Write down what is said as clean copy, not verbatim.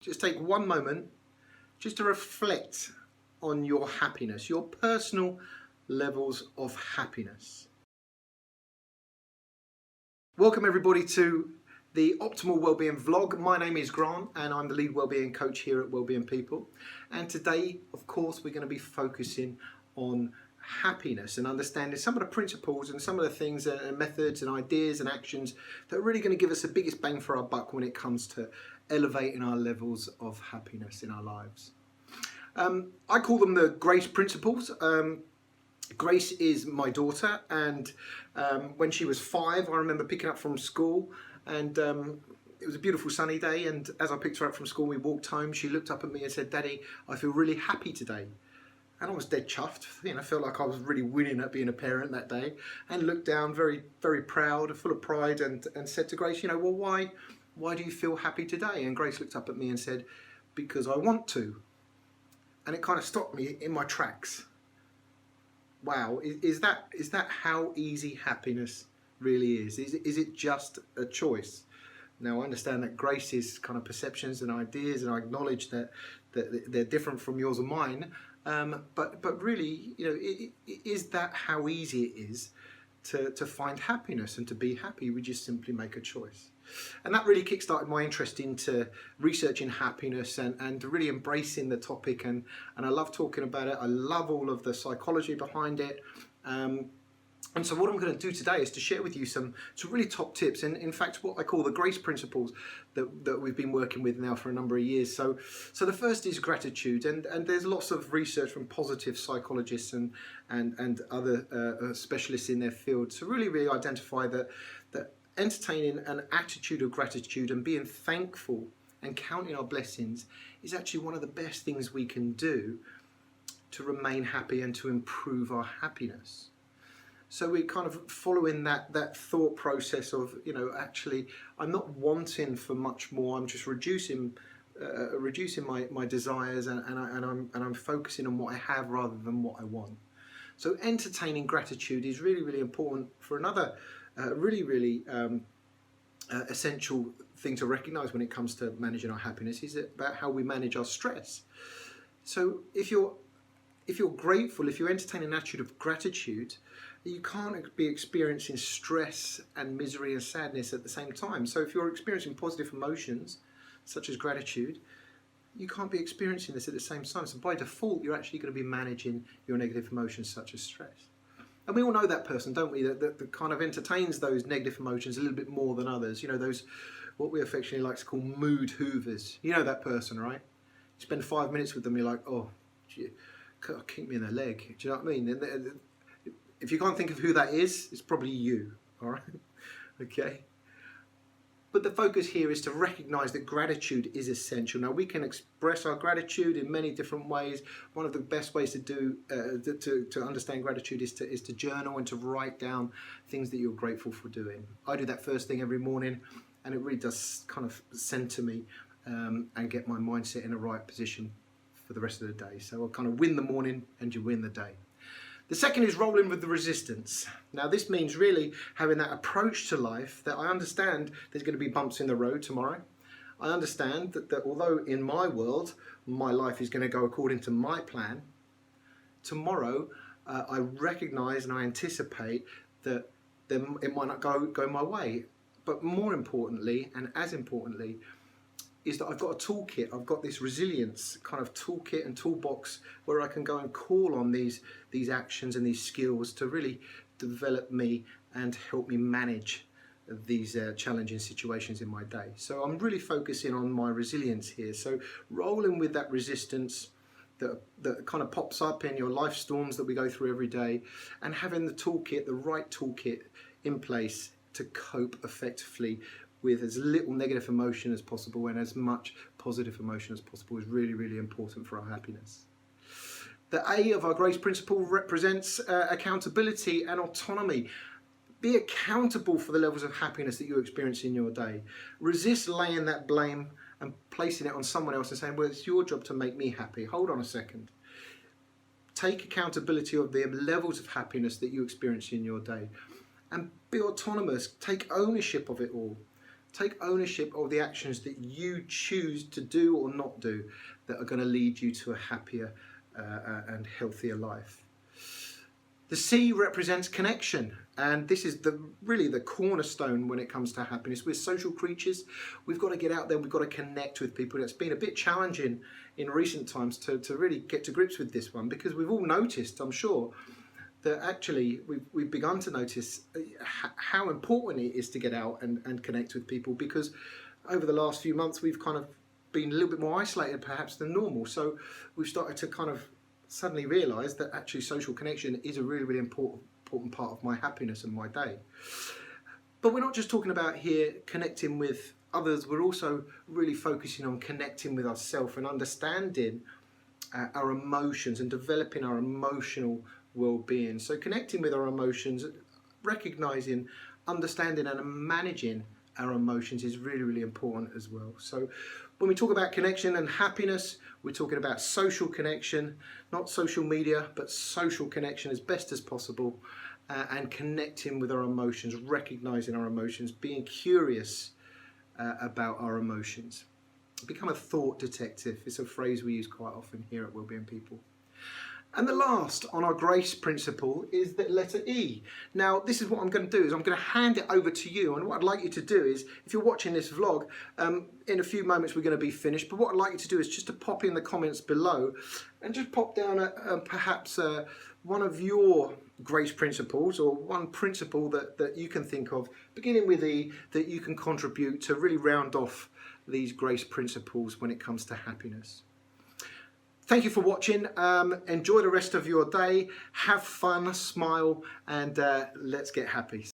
Just take one moment just to reflect on your happiness, your personal levels of happiness. Welcome everybody to the Optimal Wellbeing Vlog. My name is Grant and I'm the lead wellbeing coach here at Wellbeing People. And today, of course, we're going to be focusing on happiness and understanding some of the principles and some of the things and methods and ideas and actions that are really going to give us the biggest bang for our buck when it comes to elevating our levels of happiness in our lives. I call them the GRACE principles. Grace is my daughter, and when she was 5, I remember picking her up from school, and it was a beautiful sunny day, and as I picked her up from school, we walked home, she looked up at me and said, "Daddy, I feel really happy today." And I was dead chuffed, felt like I was really winning at being a parent that day, and looked down very, very proud, full of pride, and said to Grace, well, why do you feel happy today? And Grace looked up at me and said, "Because I want to." And it kind of stopped me in my tracks. Wow, is that how easy happiness really is? Is it just a choice? Now I understand that Grace's kind of perceptions and ideas, and I acknowledge that they're different from yours and mine, but really, is that how easy it is to find happiness and to be happy? We just simply make a choice. And that really kickstarted my interest into researching happiness and really embracing the topic, and I love talking about it. I love all of the psychology behind it. And so what I'm going to do today is to share with you some really top tips, and in fact what I call the GRACE principles that we've been working with now for a number of years. So the first is gratitude, and there's lots of research from positive psychologists and other specialists in their field to really identify that entertaining an attitude of gratitude and being thankful and counting our blessings is actually one of the best things we can do to remain happy and to improve our happiness. So we're kind of following that thought process of, actually I'm not wanting for much more, I'm just reducing my desires, and I'm focusing on what I have rather than what I want. So entertaining gratitude is really, really important. For another really essential thing to recognize when it comes to managing our happiness is about how we manage our stress. So if you're grateful, if you entertain an attitude of gratitude, you can't be experiencing stress and misery and sadness at the same time. So if you're experiencing positive emotions, such as gratitude, you can't be experiencing this at the same time. So by default, you're actually going to be managing your negative emotions, such as stress. And we all know that person, don't we, that kind of entertains those negative emotions a little bit more than others. Those, what we affectionately like to call mood hoovers. You know that person, right? You spend 5 minutes with them, you're like, oh, gee, kick me in the leg. Do you know what I mean? If you can't think of who that is, it's probably you, all right? Okay. But the focus here is to recognize that gratitude is essential. Now, we can express our gratitude in many different ways. One of the best ways to do to understand gratitude is to journal and to write down things that you're grateful for doing. I do that first thing every morning, and it really does kind of center me and get my mindset in the right position for the rest of the day. So I'll kind of win the morning and you win the day. The second is rolling with the resistance. Now this means really having that approach to life that I understand there's going to be bumps in the road tomorrow. I understand that although in my world, my life is going to go according to my plan, tomorrow I recognize and I anticipate that it might not go my way. But more importantly, and as importantly, is that I've got a toolkit. I've got this resilience kind of toolkit and toolbox where I can go and call on these actions and these skills to really develop me and help me manage these challenging situations in my day. So I'm really focusing on my resilience here. So rolling with that resistance that kind of pops up in your life storms that we go through every day, and having the toolkit, the right toolkit in place to cope effectively with as little negative emotion as possible and as much positive emotion as possible is really, really important for our happiness. The A of our GRACE principle represents accountability and autonomy. Be accountable for the levels of happiness that you experience in your day. Resist laying that blame and placing it on someone else and saying, well, it's your job to make me happy. Hold on a second. Take accountability of the levels of happiness that you experience in your day and be autonomous. Take ownership of it all. Take ownership of the actions that you choose to do or not do that are going to lead you to a happier and healthier life. The C represents connection, and this is really the cornerstone when it comes to happiness. We're social creatures. We've got to get out there. We've got to connect with people. It's been a bit challenging in recent times to really get to grips with this one, because we've all noticed, I'm sure, that actually we've begun to notice how important it is to get out and connect with people, because over the last few months we've kind of been a little bit more isolated perhaps than normal. So we've started to kind of suddenly realise that actually social connection is a really, really important part of my happiness and my day. But we're not just talking about here connecting with others, we're also really focusing on connecting with ourselves and understanding our emotions and developing our emotional well-being. So connecting with our emotions, recognising, understanding and managing our emotions is really, really important as well. So when we talk about connection and happiness, we're talking about social connection, not social media, but social connection as best as possible, and connecting with our emotions, recognising our emotions, being curious about our emotions. Become a thought detective. It's a phrase we use quite often here at Wellbeing People. And the last on our grace principle is the letter E. Now, this is what I'm going to do, is I'm going to hand it over to you. And what I'd like you to do is, if you're watching this vlog, in a few moments we're going to be finished. But what I'd like you to do is just to pop in the comments below and just pop down perhaps one of your grace principles, or one principle that you can think of, beginning with E, that you can contribute to really round off these grace principles when it comes to happiness. Thank you for watching. Enjoy the rest of your day. Have fun, smile, and let's get happy.